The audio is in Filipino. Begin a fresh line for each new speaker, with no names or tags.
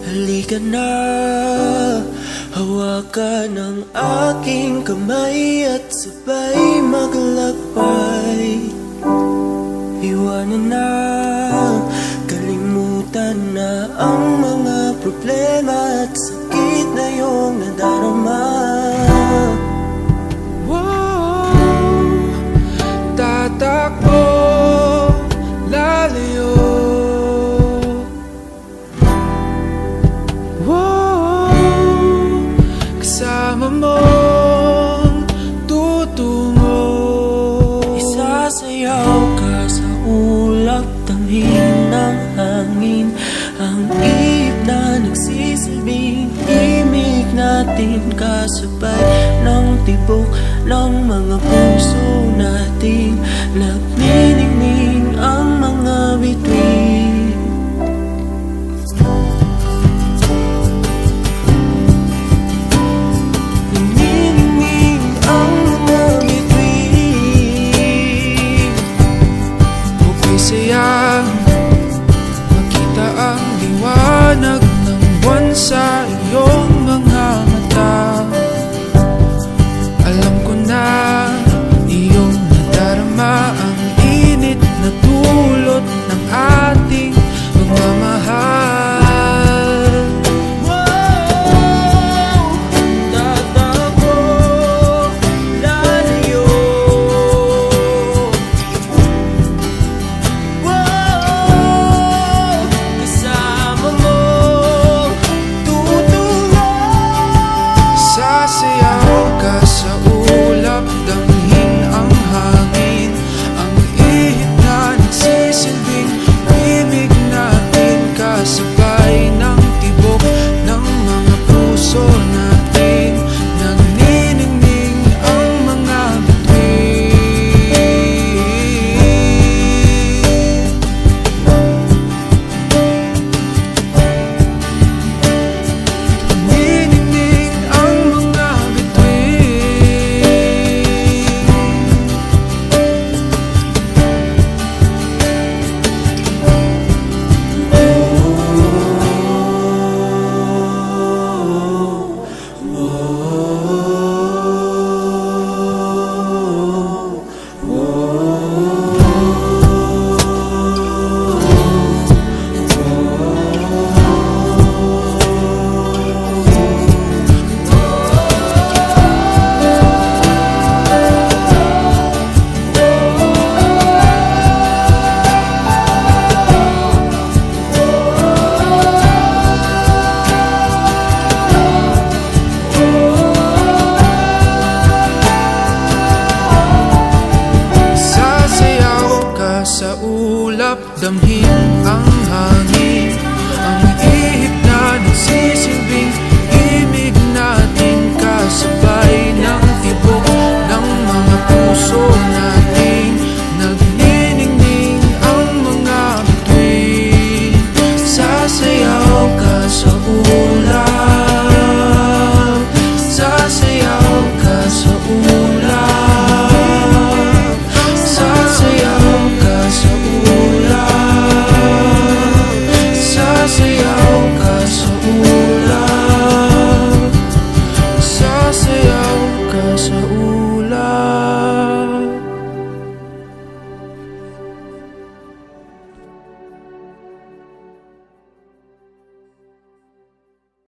Halika na, hawakan ang aking kamay at sabay maglakbay. Iwanan na, kalimutan na ang mga problema at sakit na iyong nadarama.
Wow, tatakbo lalayo. Wow, kasama mong tutungo.
Isasayaw ka sa ulap, damhin ng hangin, ang ihip na nagsisilbing himig natin, kasabay ng tibok ng mga puso natin. Nagniningning ang mga bituin. Nagniningning ang mga bituin.
Buka'y saya, makita ang liwanag ng buwan sa iyong mga mata. Alam ko na iyong nadarama ang init na dulot ng ating pagmamahal.
Wow, tatakbo lalayo. Wow, kasama mo tutungo.
Sasayaw ka sa ulap, damhin ang hangin, ang ihip na nagsisilbing himig natin, kasabay ng tibok ng mga puso natin. Nagniningning ang mga bituin. Nagniningning ang mga Sasayaw ka sa ulap, damhin